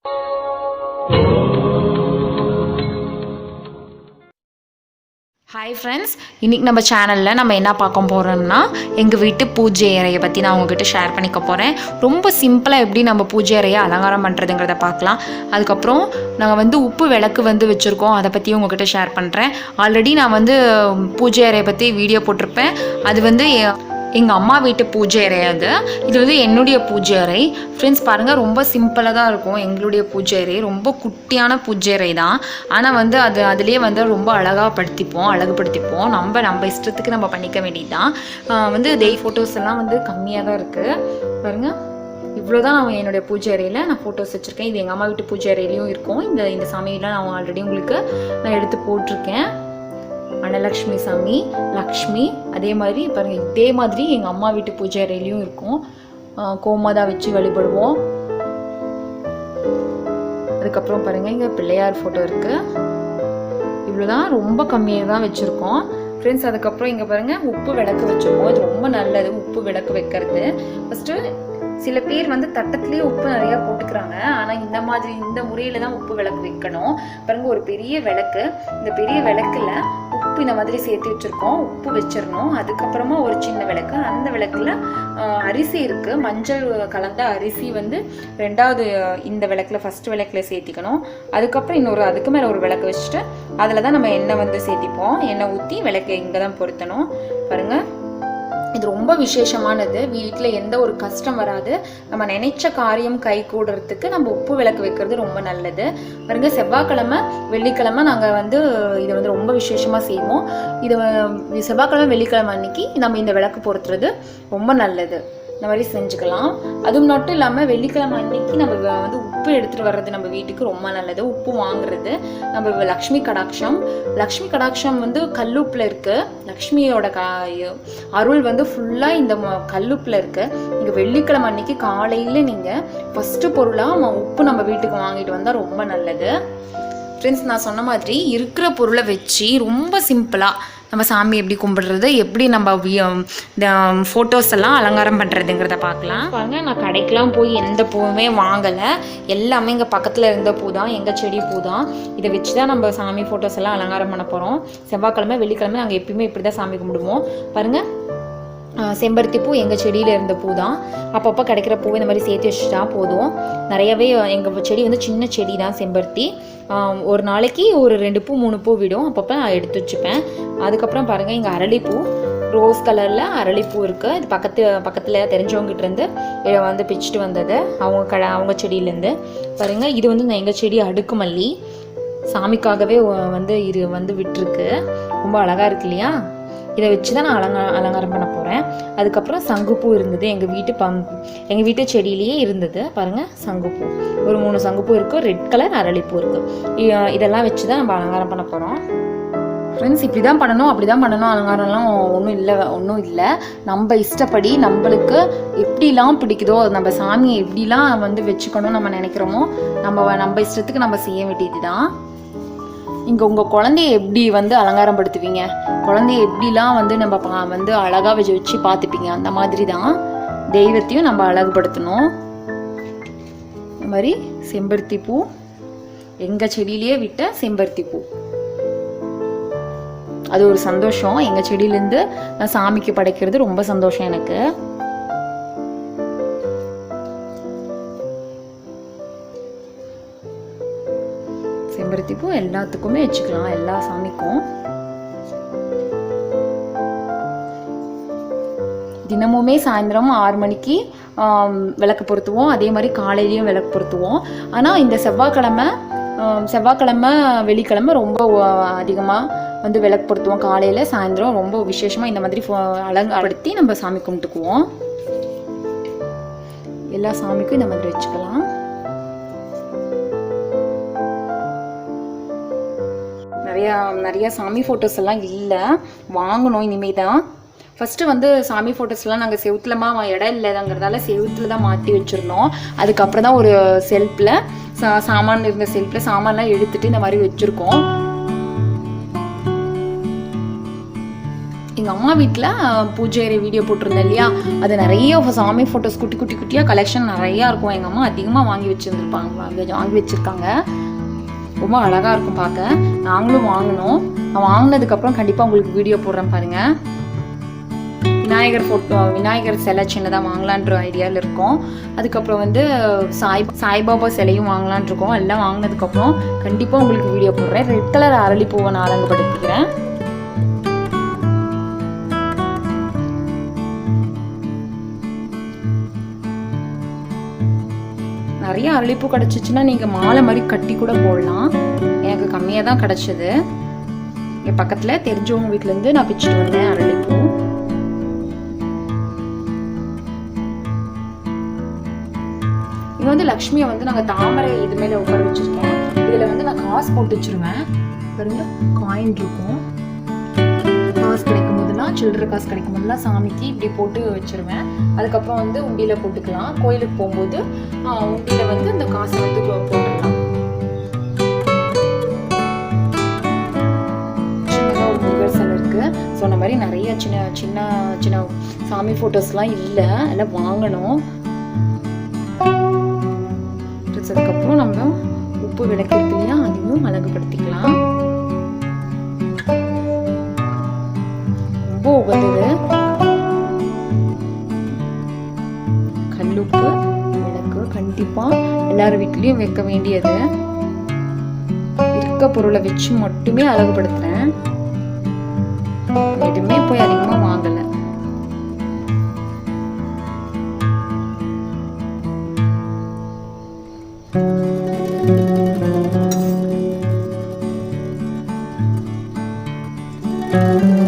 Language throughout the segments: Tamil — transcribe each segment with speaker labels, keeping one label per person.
Speaker 1: ஹாய் ஃப்ரெண்ட்ஸ், இன்றைக்கி நம்ம சேனலில் நம்ம என்ன பார்க்க போகிறோம்னா எங்கள் வீட்டு பூஜை அறையை பற்றி நான் உங்ககிட்ட ஷேர் பண்ணிக்க போகிறேன். ரொம்ப சிம்பிளாக எப்படி நம்ம பூஜை அறையை அலங்காரம் பண்ணுறதுங்கிறத பார்க்கலாம். அதுக்கப்புறம் நாங்கள் உப்பு விளக்கு வச்சுருக்கோம், அதை பற்றி உங்ககிட்ட ஷேர் பண்ணுறேன். ஆல்ரெடி நான் பூஜை அறையை பற்றி வீடியோ போட்டிருப்பேன். அது எங்கள் அம்மா வீட்டு பூஜை அறை. இது என்னுடைய பூஜை அறை. ஃப்ரெண்ட்ஸ் பாருங்கள், ரொம்ப சிம்பிளாக தான் இருக்கும் எங்களுடைய பூஜை அறை. ரொம்ப குட்டியான பூஜை அறை தான். ஆனால் அதுலேயே ரொம்ப அழகுபடுத்திப்போம். நம்ம இஷ்டத்துக்கு நம்ம பண்ணிக்க வேண்டியதுதான். தெய் ஃபோட்டோஸ் எல்லாம் கம்மியாக தான் இருக்குது. பாருங்கள், இவ்வளோதான் நான் என்னுடைய பூஜை அறையில் நான் ஃபோட்டோஸ் வச்சுருக்கேன். இது எங்கள் அம்மா வீட்டு பூஜை அறையிலையும் இருக்கும். இந்த சாமியெல்லாம் நான் ஆல்ரெடி உங்களுக்கு நான் எடுத்து போட்டிருக்கேன். அனலக்ஷ்மி சாமி, லக்ஷ்மி, அதே மாதிரி பாருங்கள், இதே மாதிரி எங்கள் அம்மா வீட்டு பூஜை அறையிலையும் இருக்கும். கோமாதா வச்சு வழிபடுவோம். அதுக்கப்புறம் பாருங்கள், இங்கே பிள்ளையார் ஃபோட்டோ இருக்குது. இவ்வளோதான், ரொம்ப கம்மியாக தான் வச்சுருக்கோம் ஃப்ரெண்ட்ஸ். அதுக்கப்புறம் இங்கே பாருங்கள், உப்பு விளக்கு வச்சுருக்கோம். இது ரொம்ப நல்லது, உப்பு விளக்கு வைக்கிறது. ஃபஸ்ட்டு சில பேர் தட்டத்துலேயே உப்பு நிறையா போட்டுக்கிறாங்க. ஆனால் இந்த முறையில் தான் உப்பு விளக்கு வைக்கணும். பாருங்க, ஒரு பெரிய விளக்கு, இந்த பெரிய விளக்குல உப்பு இந்த மாதிரி சேர்த்து வச்சுருக்கோம். உப்பு வச்சிடணும். அதுக்கப்புறமா ஒரு சின்ன விளக்கு, அந்த விளக்குல அரிசி இருக்குது, மஞ்சள் கலந்த அரிசி ரெண்டாவது இந்த விளக்குல ஃபர்ஸ்ட் விளக்குல சேர்த்திக்கணும். அதுக்கப்புறம் அதுக்கு மேலே ஒரு விளக்கு வச்சுட்டு அதில் தான் நம்ம எண்ணெய் சேர்த்திப்போம். எண்ணெய் ஊற்றி விளக்கு இங்கே தான் பொருத்தணும். பாருங்கள், இது ரொம்ப விசேஷமானது. வீட்டில் எந்த ஒரு கஷ்டம் வராது. நம்ம நினைச்ச காரியம் கை கூடுறதுக்கு நம்ம உப்பு விளக்கு வைக்கிறது ரொம்ப நல்லது. பாருங்க, செவ்வாய்க்கிழமை வெள்ளிக்கிழமை நாங்கள் இதை ரொம்ப விசேஷமாக செய்வோம். இது செவ்வாய்க்கிழமை வெள்ளிக்கிழமை அன்னைக்கு நம்ம இந்த விளக்கு பொருத்துறது ரொம்ப நல்லது. இந்த மாதிரி செஞ்சுக்கலாம். அதுவும் மட்டும் இல்லாமல் வெள்ளிக்கிழமை அன்னைக்கு நம்ம உப்பு எடுத்துகிட்டு வர்றது நம்ம வீட்டுக்கு ரொம்ப நல்லது. உப்பு வாங்குறது நம்ம லக்ஷ்மி கடாட்சம் கல்லுப்பில் இருக்குது. லக்ஷ்மியோட அருள் ஃபுல்லாக இந்த கல்லுப்பில் இருக்குது. நீங்கள் வெள்ளிக்கிழமை அன்னைக்கு காலையில் நீங்கள் ஃபஸ்ட்டு பொருளாக உப்பு நம்ம வீட்டுக்கு வாங்கிட்டு வந்தால் ரொம்ப நல்லது. ஃப்ரெண்ட்ஸ், நான் சொன்ன மாதிரி இருக்கிற பொருளை வச்சு ரொம்ப சிம்பிளாக நம்ம சாமி எப்படி கும்பிடுறது, எப்படி நம்ம இந்த ஃபோட்டோஸ் எல்லாம் அலங்காரம் பண்ணுறதுங்கிறத பார்க்கலாம். பாருங்க, நான் கடைக்கெலாம் போய் எந்த பூவுமே வாங்கலை. எல்லாமே இங்கே பக்கத்தில் இருந்த பூ தான், எங்கள் செடி பூ தான். இதை வச்சு தான் நம்ம சாமி ஃபோட்டோஸ் எல்லாம் அலங்காரம் பண்ண போகிறோம். செவ்வாய்க்கிழமை வெள்ளிக்கிழமை நாங்கள் எப்பயுமே இப்படி தான் சாமி கும்பிடுவோம். பாருங்கள், செம்பருத்தி பூ எங்கள் செடியில் இருந்த பூ தான். அப்பப்போ கிடைக்கிற பூவை இந்த மாதிரி சேர்த்து வச்சுட்டா போதும். நிறையவே எங்கள் செடி சின்ன செடி தான் செம்பருத்தி. ஒரு நாளைக்கு ஒரு 2 பூ 3 பூ விடும். அப்பப்போ நான் எடுத்து வச்சுப்பேன். அதுக்கப்புறம் பாருங்கள், இங்கே அரளிப்பூ, ரோஸ் கலரில் அரளிப்பூ இருக்குது. இது பக்கத்தில் தெரிஞ்சவங்ககிட்டேருந்து பிச்சுட்டு வந்தது, அவங்க செடியிலேருந்து. பாருங்கள், இது நான் எங்கள் செடி அடுக்கு மல்லி சாமிக்காகவே விட்டுருக்கு. ரொம்ப அழகாக இருக்கு இல்லையா? இதை வச்சு தான் நான் அலங்காரம் பண்ண போகிறேன். அதுக்கப்புறம் சங்குப்பூ இருந்தது, எங்கள் வீட்டு செடியிலேயே இருந்தது. பாருங்கள், சங்குப்பூ ஒரு 3 சங்குப்பூ இருக்குது. ரெட் கலர் அரளிப்பூ இருக்குது. இதெல்லாம் வச்சு தான் நம்ம அலங்காரம் பண்ண போகிறோம். ஃப்ரெண்ட்ஸ், இப்படி தான் பண்ணணும், அப்படி தான் பண்ணணும், அலங்காரம்லாம் ஒன்றும் இல்லை. நம்ம இஷ்டப்படி நம்மளுக்கு எப்படிலாம் பிடிக்குதோ, நம்ம சாமியை எப்படிலாம் வச்சுக்கணும் நம்ம நினைக்கிறோமோ நம்ம இஷ்டத்துக்கு நம்ம செய்ய வேண்டியது தான். இங்கே உங்கள் குழந்தைய எப்படி அலங்காரம் படுத்துவீங்க, குழந்தைய எப்படிலாம் நம்ம அழகாக வச்சு பார்த்துப்பீங்க, அந்த மாதிரி தான் தெய்வத்தையும் நம்ம அழகுபடுத்தணும். இந்த மாதிரி செம்பருத்தி பூ, எங்கள் செடியிலேயே விட்ட செம்பருத்தி பூ, அது ஒரு சந்தோஷம். எங்கள் செடியிலேருந்து நான் சாமிக்கு படைக்கிறது ரொம்ப சந்தோஷம் எனக்கு. செம்பருத்தி பூ எல்லாத்துக்குமே வச்சுக்கலாம், எல்லா சாமிக்கும். தினமுமே சாயந்தரம் 6 மணிக்கு விளக்கு பொருத்துவோம். அதே மாதிரி காலையிலையும் விளக்கு பொருத்துவோம். ஆனால் இந்த செவ்வாய்க்கிழமை வெள்ளிக்கிழமை ரொம்ப அதிகமாக விளக்கு பொருத்துவோம். காலையில் சாயந்தரம் ரொம்ப விசேஷமாக இந்த மாதிரி அலங்காரப்படுத்தி நம்ம சாமி கும்பிட்டுக்குவோம். எல்லா சாமிக்கும் இந்த மாதிரி வச்சுக்கலாம். நிறைய சாமி ஃபோட்டோஸ் எல்லாம் இல்லை, வாங்கணும் இனிமே தான். ஃபஸ்ட்டு சாமி ஃபோட்டோஸ்லாம் நாங்கள் செவுத்துலமா இடம் இல்லைங்கிறதால செவுத்துல தான் மாற்றி வச்சுருந்தோம். அதுக்கப்புறம் தான் ஒரு செல்ஃபில் சாமான் இருந்த செல்ஃபில் சாமான்லாம் எடுத்துகிட்டு இந்த மாதிரி வச்சுருக்கோம். எங்கள் அம்மா வீட்டில் பூஜை வீடியோ போட்டிருந்தேன் இல்லையா, அது நிறைய சாமி ஃபோட்டோஸ் குட்டி குட்டி குட்டியாக கலெக்ஷன் நிறையா இருக்கும். எங்கள் அம்மா அதிகமாக வாங்கி வச்சுருக்காங்க. ரொம்ப அழகாக இருக்கும் பார்க்க. நாங்களும் வாங்கினோம். வாங்கினதுக்கப்புறம் கண்டிப்பாக உங்களுக்கு வீடியோ போடுறேன் பாருங்கள். விநாயகர் சிலை சின்னதாக வாங்கலான்ற ஐடியாவில் இருக்கோம். அதுக்கப்புறம் வந்து சாய்பாபா சிலையும் வாங்கலான் இருக்கோம். எல்லாம் வாங்கினதுக்கப்புறம் கண்டிப்பாக உங்களுக்கு வீடியோ போடுறேன். ரெட் கலர் அரளிப்பூவை நான் அலங்குபடுத்திக்கிறேன். நிறைய அரளிப்பூ கிடச்சிச்சின்னா நீங்கள் மாலை மாதிரி கட்டி கூட போடலாம். எனக்கு கம்மியாக தான் கிடச்சிது. என் பக்கத்தில் தெரிஞ்சவங்க வீட்டிலேருந்து நான் பிச்சுட்டு வந்தேன் அரளிப்பூ. இங்கே வந்து லக்ஷ்மியை வந்து நாங்கள் தாமரை இது மேலே உட்கார வச்சுருக்கேன். இதில் வந்து நான் காசு போட்டு வச்சுருவேன். பாருங்க, காயின் இருக்கும். காசு கிடைக்கும் போதெல்லாம், சில்லறை காசு கிடைக்கும் போதெல்லாம் சாமிக்கு இப்படி போட்டு வச்சுருவேன். அதுக்கப்புறம் வந்து உண்டியில் போட்டுக்கலாம். கோயிலுக்கு போகும்போது உண்டியில் வந்து இந்த காசை வந்து போட்டுடலாம். சின்னதாக ஒரு முருகர் சிலை இருக்குது. சொன்ன மாதிரி நிறைய சின்ன சின்ன சின்ன சாமி ஃபோட்டோஸ்லாம் இல்லை, எல்லாம் வாங்கணும். அதுக்கப்புறம் நம்ம உப்பு விளக்கு இருக்கு இல்லையா, அதையும் அழகுபடுத்திக்கலாம். ரொம்ப உகந்தது கல்லுப்பு விளக்கு. கண்டிப்பா எல்லார் வீட்லயும் வைக்க வேண்டியது. இருக்க பொருளை வச்சு மட்டுமே அழகுபடுத்துறேன். எதுவுமே போய் அதிகமா வாங்கல.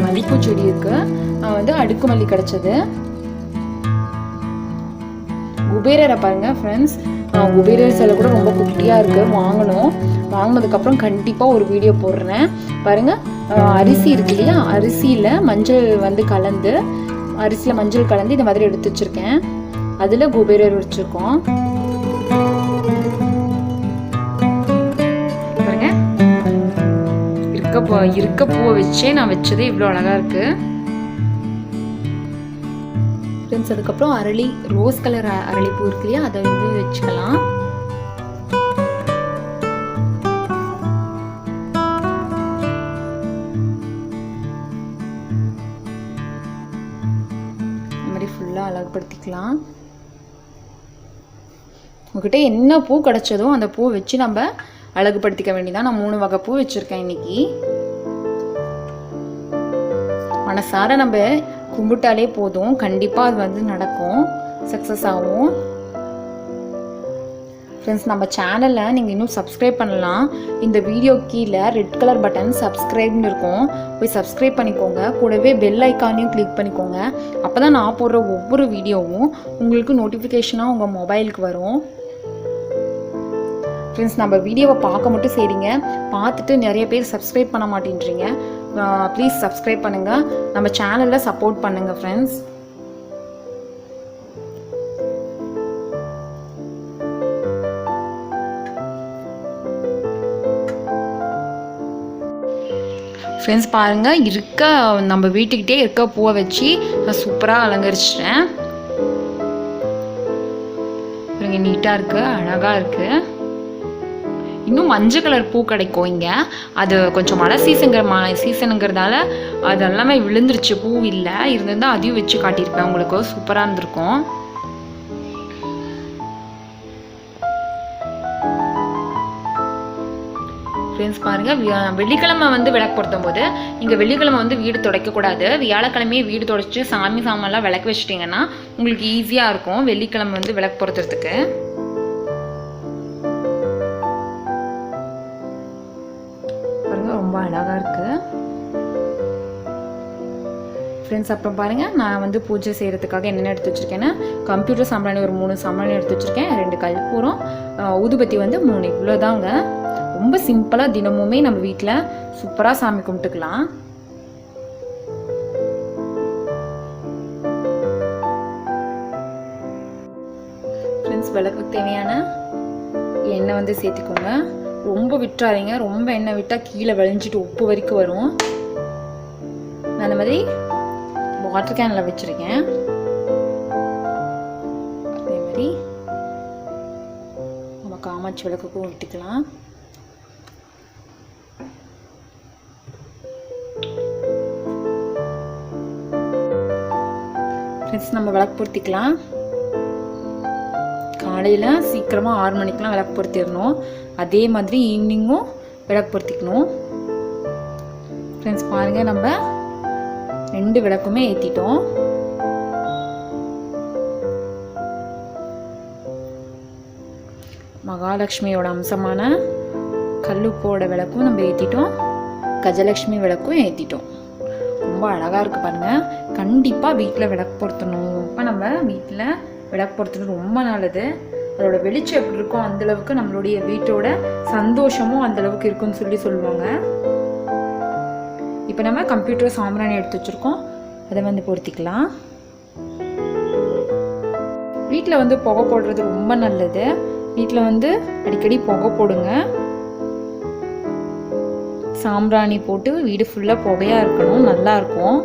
Speaker 1: மல்லிப்பூ செடி இருக்கு. வந்து அடுக்குமல்லி கிடைச்சது. குபேரரை பாருங்க ஃப்ரெண்ட்ஸ். குபேரர் சிலை கூட ரொம்ப குட்டியா இருக்கு. வாங்கினதுக்கப்புறம் கண்டிப்பா ஒரு வீடியோ போடுறேன் பாருங்க. அரிசி இருக்கு இல்லையா, அரிசியில மஞ்சள் கலந்து இந்த மாதிரி எடுத்து வச்சிருக்கேன். அதுல குபேரர் வச்சிருக்கோம். இருக்க பூவை வச்சே நான் வச்சதே இவ்வளோ அழகா இருக்கு ஃப்ரெண்ட்ஸ். அதுக்கப்புறம் ரோஸ் கலர் அரளிப்பூ இருக்கு இல்லையா, அதை வந்து வச்சுக்கலாம். இந்த மாதிரி ஃபுல்லா அழகுபடுத்திக்கலாம். உங்ககிட்ட என்ன பூ கிடைச்சதோ அந்த பூ வச்சு நம்ம அழகுபடுத்திக்க வேண்டியதான். நான் 3 வகை பூ வச்சிருக்கேன் இன்னைக்கு. மனசார நம்ம கும்பிட்டாலே போதும், கண்டிப்பா அது வந்து நடக்கும், சக்சஸ் ஆகும். ஃப்ரெண்ட்ஸ், நம்ம சேனலை நீங்கள் இன்னும் சப்ஸ்கிரைப் பண்ணலாம். இந்த வீடியோ கீழே ரெட் கலர் பட்டன் சப்ஸ்கிரைப்னு இருக்கும், போய் சப்ஸ்கிரைப் பண்ணிக்கோங்க. கூடவே பெல் ஐக்கானையும் கிளிக் பண்ணிக்கோங்க. அப்போ தான் நான் போடுற ஒவ்வொரு வீடியோவும் உங்களுக்கு நோட்டிஃபிகேஷனாக உங்கள் மொபைலுக்கு வரும். ஃப்ரெண்ட்ஸ், நம்ம வீடியோவை பார்க்க மட்டும் செய்றீங்க, பார்த்துட்டு நிறைய பேர் சப்ஸ்கிரைப் பண்ண மாட்டேன்றீங்க. ப்ளீஸ் சப்ஸ்கிரைப் பண்ணுங்கள், நம்ம சேனலில் சப்போர்ட் பண்ணுங்கள் ஃப்ரெண்ட்ஸ். ஃப்ரெண்ட்ஸ் பாருங்கள், நம்ம வீட்டுக்கிட்டே இருக்க பூவை வச்சு நான் சூப்பராக அலங்கரிச்சிட்டேன். நீட்டாக இருக்குது, அழகாக இருக்குது. இன்னும் மஞ்சள் கலர் பூ கிடைக்கும் இங்கே. அது கொஞ்சம் மழை சீசனுங்கிறதால அது எல்லாமே விழுந்துருச்சு, பூ இல்லை. இருந்திருந்தால் அதையும் வச்சு காட்டியிருப்பேன் உங்களுக்கு, சூப்பராக இருந்திருக்கும். ஃப்ரெண்ட்ஸ் பாருங்கள், வெள்ளிக்கிழமை வந்து விளக்கு பொருத்தும் போது இங்கே வெள்ளிக்கிழமை வந்து வீடு துடைக்கக்கூடாது. வியாழக்கிழமையே வீடு துடைச்சி சாமி சாமான்லாம் விளக்கு வச்சிட்டிங்கன்னா உங்களுக்கு ஈஸியாக இருக்கும் வெள்ளிக்கிழமை வந்து விளக்கு பொருத்துறதுக்கு. பாருங்கள், ரொம்ப அழகாக இருக்குது ஃப்ரெண்ட்ஸ். அப்புறம் பாருங்கள், நான் வந்து பூஜை செய்கிறதுக்காக என்னென்ன எடுத்து வச்சுருக்கேன்னா, கம்ப்யூட்டர் சாம்பிராணி ஒரு 3 சாம்பிராணி எடுத்து வச்சுருக்கேன், 2 கற்பூரம், ஊதுபத்தி வந்து 3, இவ்வளோதாங்க. ரொம்ப சிம்பிளாக தினமுமே நம்ம வீட்டில் சூப்பராக சாமி கும்பிட்டுக்கலாம். ஃப்ரெண்ட்ஸ், விளக்குக்கு தேவையான எண்ணெய் வந்து சேர்த்துக்கோங்க. ரொம்ப விட்டுறாதீங்க, ரொம்ப எண்ணெய் விட்டால் கீழே விளைஞ்சிட்டு உப்பு வரைக்கும் வரும். அந்த மாதிரி வாட்டர் கேனில் வச்சுருக்கேன். அதே மாதிரி நம்ம காமாட்சி விளக்குக்கும் ஊற்றிக்கலாம். ஃப்ரெண்ட்ஸ், நம்ம விளக்கு பொருத்திக்கலாம். காலையில் சீக்கிரமாக 6 மணிக்கெலாம் விளக்கு பொருத்திடணும். அதே மாதிரி ஈவினிங்கும் விளக்கு பொருத்திக்கணும். ஃப்ரெண்ட்ஸ் பாருங்கள், நம்ம 2 விளக்குமே ஏற்றிட்டோம். மகாலட்சுமியோட அம்சமான கல்லுப்போட விளக்கும் நம்ம ஏற்றிட்டோம். கஜலட்சுமி விளக்கும் ஏற்றிட்டோம். ரொம்ப அழகாக இருக்குது பாருங்கள். கண்டிப்பாக வீட்டில் விளக்கு பொருத்தணும். இப்போ நம்ம வீட்டில் விளக்கு பொருத்தணும் ரொம்ப நல்லது. அதோட வெளிச்சம் எப்படி இருக்கும் அந்தளவுக்கு நம்மளுடைய வீட்டோட சந்தோஷமும் அந்தளவுக்கு இருக்குன்னு சொல்லுவாங்க. இப்போ நம்ம கம்ப்யூட்டர் சாம்பிராணி எடுத்து வச்சுருக்கோம். அதை வந்து பொருத்திக்கலாம். வீட்டில் வந்து புகை போடுறது ரொம்ப நல்லது. வீட்டில் வந்து அடிக்கடி புகை போடுங்க. சாம்பிராணி போட்டு வீடு ஃபுல்லாக புகையாக இருக்கணும், நல்லாயிருக்கும்.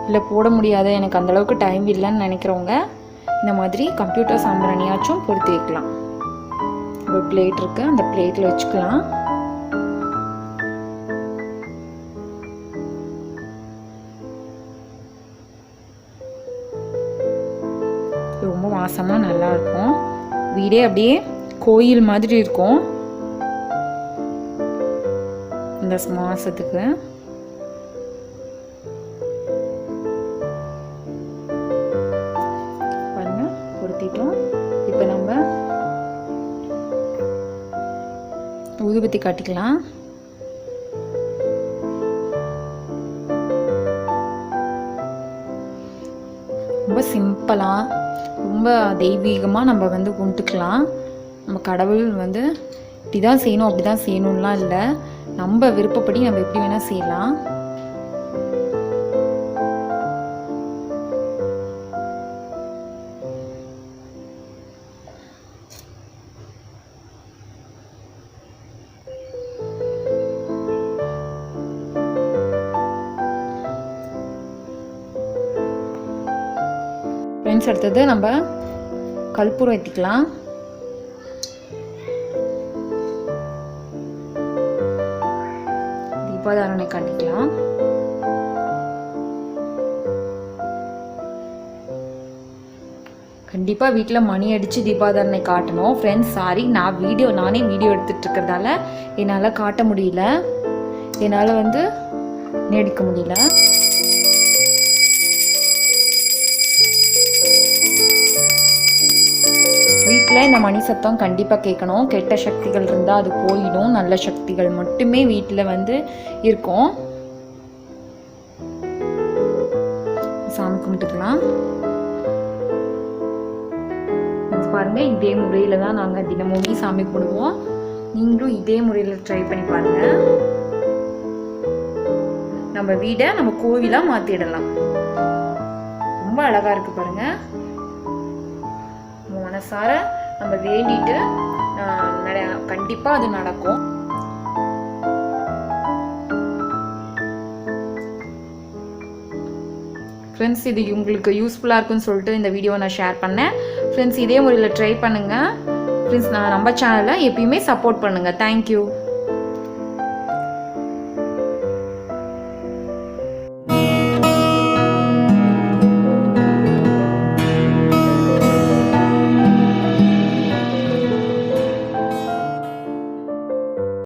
Speaker 1: இல்லை போட முடியாத, எனக்கு அந்தளவுக்கு டைம் இல்லைன்னு நினைக்கிறவங்க இந்த மாதிரி கம்ப்யூட்டர் சாம்பிராணியாச்சும் பொருத்தி வைக்கலாம். ஒரு பிளேட் இருக்குது, அந்த பிளேட்டில் வச்சுக்கலாம். ரொம்ப வாசமாக நல்லாயிருக்கும். வீடே அப்படியே கோயில் மாதிரி இருக்கும் இந்த மாதத்துக்கு. பாருங்க, பொருத்திட்டோம். இப்போ நம்ம ஊதுபத்தி காட்டிக்கலாம். ரொம்ப சிம்பிளாக, ரொம்ப தெய்வீகமாக நம்ம வந்து கும்பிட்டுக்கலாம். நம்ம கடவுள் வந்து இப்படி தான் செய்யணும் அப்படி தான் செய்யணும்லாம் இல்லை. நம்ம விருப்பப்படி நம்ம எப்படி வேணால் செய்யலாம். ஃப்ரெண்ட்ஸ், அடுத்தது நம்ம கற்பூரம் ஏற்றிக்கலாம். தீபாதாரணை காட்டிக்கலாம். கண்டிப்பாக வீட்டில் மணி அடித்து தீபாதாரணை காட்டணும். ஃப்ரெண்ட்ஸ் சாரி, நானே வீடியோ எடுத்துகிட்டு இருக்கிறதால என்னால் காட்ட முடியல. என்னால் வந்து எடுக்க முடியல. வீட்டில் இந்த மணி சத்தம் கண்டிப்பாக கேட்கணும். கெட்ட சக்திகள் இருந்தால் அது போயிடும். நல்ல சக்திகள் மட்டுமே வீட்டில் வந்து இருக்கும். சாமி கும்பிட்டுக்கலாம். பாருங்க, இதே முறையில் தான் நாங்கள் தினமுமே சாமி கும்பிடுவோம். நீங்களும் இதே முறையில் ட்ரை பண்ணி பாருங்க. நம்ம வீடை நம்ம கோவிலாக மாற்றிடலாம். ரொம்ப அழகாக இருக்குது பாருங்க. மனசார நம்ம வேண்டிட்டு கண்டிப்பாக அது நடக்கும். ஃப்ரெண்ட்ஸ், இது உங்களுக்கு யூஸ்ஃபுல்லாக இருக்குன்னு சொல்லிட்டு இந்த வீடியோவை நான் ஷேர் பண்ணேன். ஃப்ரெண்ட்ஸ், இதே முறையில் ட்ரை பண்ணுங்கள். ஃப்ரெண்ட்ஸ், நம்ம சேனலை எப்பயுமே சப்போர்ட் பண்ணுங்கள். தேங்க்யூ.